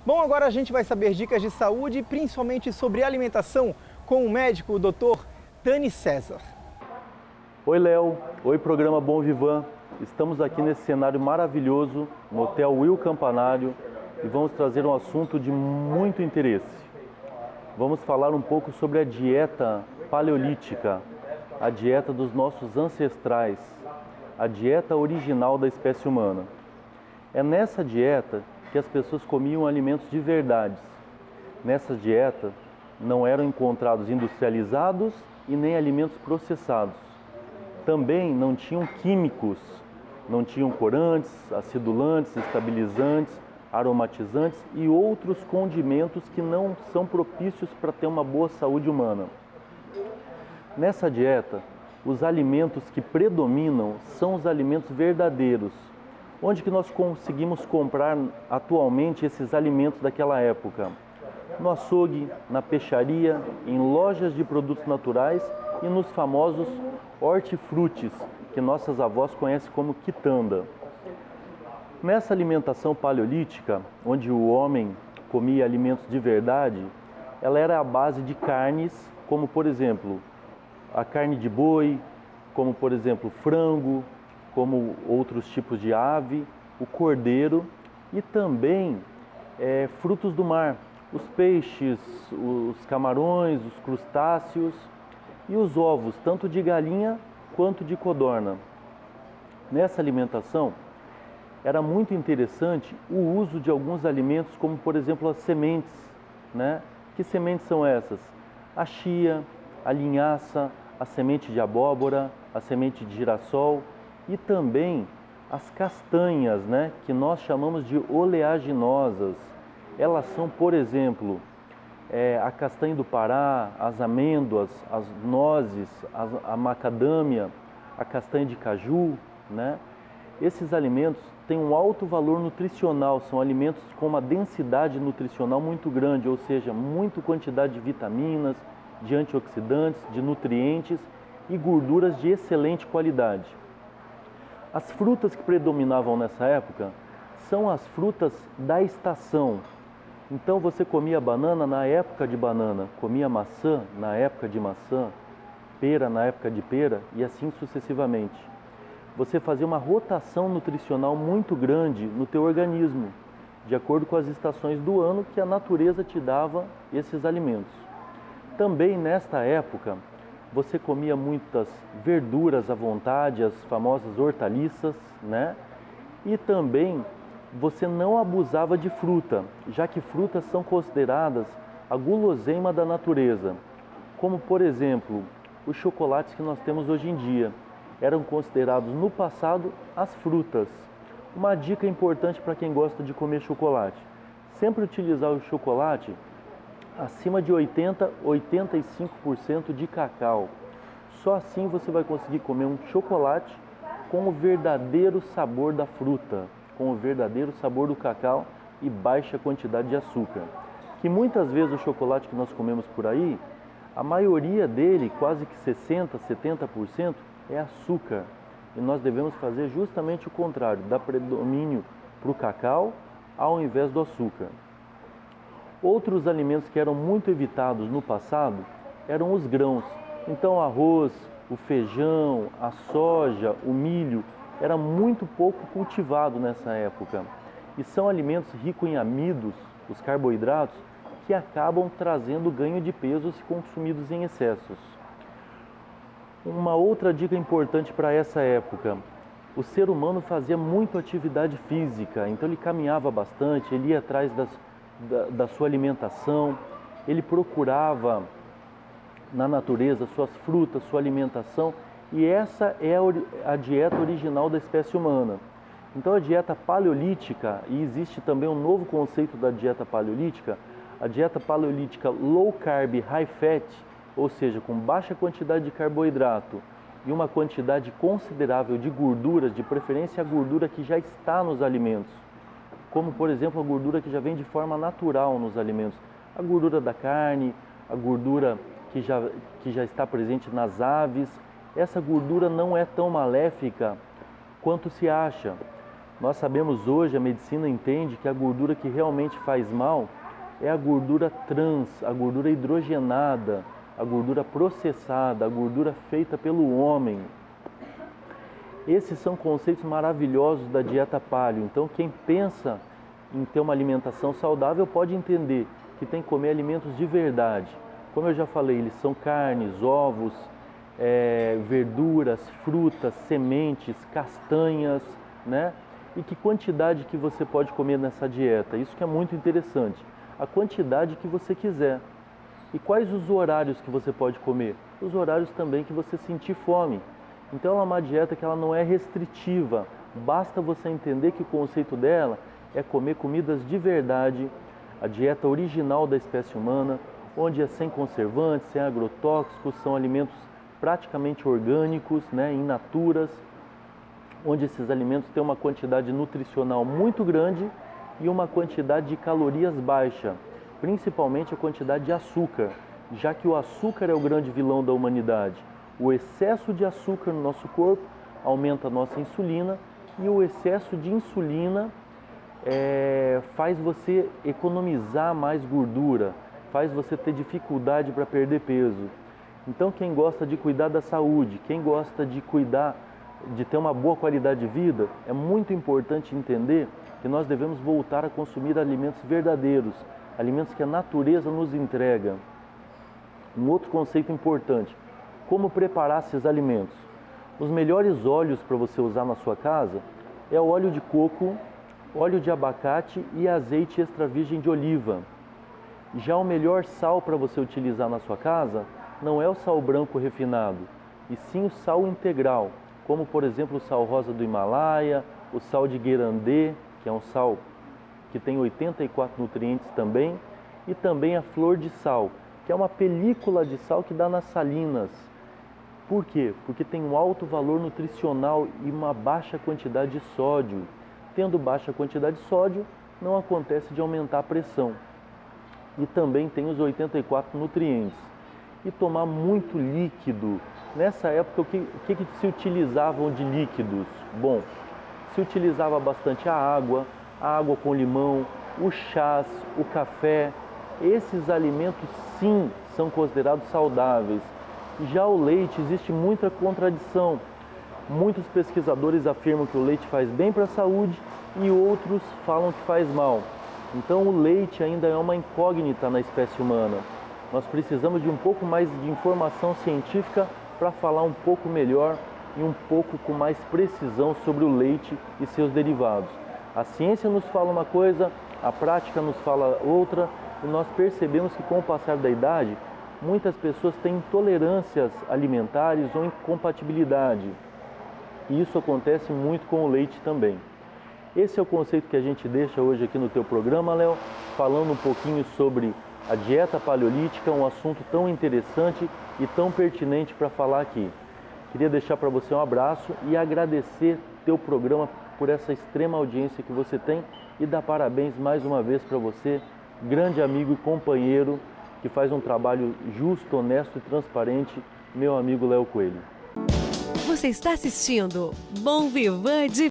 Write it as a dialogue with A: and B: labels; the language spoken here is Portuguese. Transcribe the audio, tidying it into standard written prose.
A: Bom, agora a gente vai saber dicas de saúde, principalmente sobre alimentação, com o médico, o Dr. Tani César.
B: Oi, Léo. Oi, programa Bom Vivan. Estamos aqui nesse cenário maravilhoso, no Hotel Will Campanário, e vamos trazer um assunto de muito interesse. Vamos falar um pouco sobre a dieta paleolítica, a dieta dos nossos ancestrais, a dieta original da espécie humana. É nessa dieta que as pessoas comiam alimentos de verdade. Nessa dieta não eram encontrados industrializados e nem alimentos processados. Também não tinham químicos, não tinham corantes, acidulantes, estabilizantes, aromatizantes e outros condimentos que não são propícios para ter uma boa saúde humana. Nessa dieta, os alimentos que predominam são os alimentos verdadeiros. Onde que nós conseguimos comprar atualmente esses alimentos daquela época? No açougue, na peixaria, em lojas de produtos naturais e nos famosos hortifrutis, que nossas avós conhecem como quitanda. Nessa alimentação paleolítica, onde o homem comia alimentos de verdade, ela era à base de carnes, como por exemplo, a carne de boi, como por exemplo, frango, como outros tipos de ave, o cordeiro e também frutos do mar, os peixes, os camarões, os crustáceos e os ovos, tanto de galinha quanto de codorna. Nessa alimentação, era muito interessante o uso de alguns alimentos, como por exemplo as sementes, né? Que sementes são essas? A chia, a linhaça, a semente de abóbora, a semente de girassol e também as castanhas, né? Que nós chamamos de oleaginosas. Elas são, por exemplo, a castanha do Pará, as amêndoas, as nozes, a macadâmia, a castanha de caju, né? Esses alimentos têm um alto valor nutricional, são alimentos com uma densidade nutricional muito grande, ou seja, muita quantidade de vitaminas, de antioxidantes, de nutrientes e gorduras de excelente qualidade. As frutas que predominavam nessa época são as frutas da estação. Então você comia banana na época de banana, comia maçã na época de maçã, pera na época de pera e assim sucessivamente. Você fazia uma rotação nutricional muito grande no teu organismo, de acordo com as estações do ano que a natureza te dava esses alimentos. Também nesta época, você comia muitas verduras à vontade, as famosas hortaliças, né? E também você não abusava de fruta, já que frutas são consideradas a guloseima da natureza, como por exemplo, os chocolates que nós temos hoje em dia. Eram considerados no passado as frutas. Uma dica importante para quem gosta de comer chocolate: sempre utilizar o chocolate acima de 85% de cacau. Só assim você vai conseguir comer um chocolate com o verdadeiro sabor da fruta, com o verdadeiro sabor do cacau e baixa quantidade de açúcar. Que muitas vezes o chocolate que nós comemos por aí, a maioria dele, quase que 60%, 70%, é açúcar. E nós devemos fazer justamente o contrário, dar predomínio para o cacau ao invés do açúcar. Outros alimentos que eram muito evitados no passado eram os grãos. Então o arroz, o feijão, a soja, o milho era muito pouco cultivado nessa época. E são alimentos ricos em amidos, os carboidratos, que acabam trazendo ganho de peso se consumidos em excessos. Uma outra dica importante para essa época: o ser humano fazia muito atividade física, então ele caminhava bastante, ele ia atrás da sua alimentação, ele procurava na natureza suas frutas, sua alimentação, e essa é a dieta original da espécie humana. Então a dieta paleolítica, e existe também um novo conceito da dieta paleolítica, a dieta paleolítica low carb, high fat, ou seja, com baixa quantidade de carboidrato e uma quantidade considerável de gorduras, de preferência a gordura que já está nos alimentos, como por exemplo a gordura que já vem de forma natural nos alimentos, a gordura da carne, a gordura que já está presente nas aves. Essa gordura não é tão maléfica quanto se acha. Nós sabemos hoje, a medicina entende que a gordura que realmente faz mal é a gordura trans, a gordura hidrogenada, a gordura processada, a gordura feita pelo homem. Esses são conceitos maravilhosos da dieta paleo. Então, quem pensa em ter uma alimentação saudável pode entender que tem que comer alimentos de verdade. Como eu já falei, eles são carnes, ovos, verduras, frutas, sementes, castanhas, né? E que quantidade que você pode comer nessa dieta? Isso que é muito interessante. A quantidade que você quiser. E quais os horários que você pode comer? Os horários também que você sentir fome. Então é uma dieta que ela não é restritiva. Basta você entender que o conceito dela é comer comidas de verdade, a dieta original da espécie humana, onde é sem conservantes, sem agrotóxicos, são alimentos praticamente orgânicos, né, in naturas, onde esses alimentos têm uma quantidade nutricional muito grande e uma quantidade de calorias baixa, principalmente a quantidade de açúcar, já que o açúcar é o grande vilão da humanidade. O excesso de açúcar no nosso corpo aumenta a nossa insulina e o excesso de insulina faz você economizar mais gordura, faz você ter dificuldade para perder peso. Então, quem gosta de cuidar da saúde, quem gosta de cuidar, de ter uma boa qualidade de vida, é muito importante entender que nós devemos voltar a consumir alimentos verdadeiros, alimentos que a natureza nos entrega. Um outro conceito importante, como preparar esses alimentos? Os melhores óleos para você usar na sua casa é o óleo de coco, óleo de abacate e azeite extra virgem de oliva. Já o melhor sal para você utilizar na sua casa não é o sal branco refinado, e sim o sal integral, como por exemplo o sal rosa do Himalaia, o sal de Guerandê, que é um sal que tem 84 nutrientes também, e também a flor de sal, que é uma película de sal que dá nas salinas. Por quê? Porque tem um alto valor nutricional e uma baixa quantidade de sódio. Tendo baixa quantidade de sódio, não acontece de aumentar a pressão. E também tem os 84 nutrientes. E tomar muito líquido. Nessa época, o que se utilizavam de líquidos? Bom, se utilizava bastante a água com limão, o chás, o café. Esses alimentos, sim, são considerados saudáveis. Já o leite, existe muita contradição. Muitos pesquisadores afirmam que o leite faz bem para a saúde e outros falam que faz mal. Então o leite ainda é uma incógnita na espécie humana. Nós precisamos de um pouco mais de informação científica para falar um pouco melhor e um pouco com mais precisão sobre o leite e seus derivados. A ciência nos fala uma coisa, a prática nos fala outra, e nós percebemos que com o passar da idade, muitas pessoas têm intolerâncias alimentares ou incompatibilidade. E isso acontece muito com o leite também. Esse é o conceito que a gente deixa hoje aqui no teu programa, Léo, falando um pouquinho sobre a dieta paleolítica, um assunto tão interessante e tão pertinente para falar aqui. Queria deixar para você um abraço e agradecer teu programa por essa extrema audiência que você tem e dar parabéns mais uma vez para você, grande amigo e companheiro que faz um trabalho justo, honesto e transparente, meu amigo Léo Coelho.
C: Você está assistindo Bom Vivan de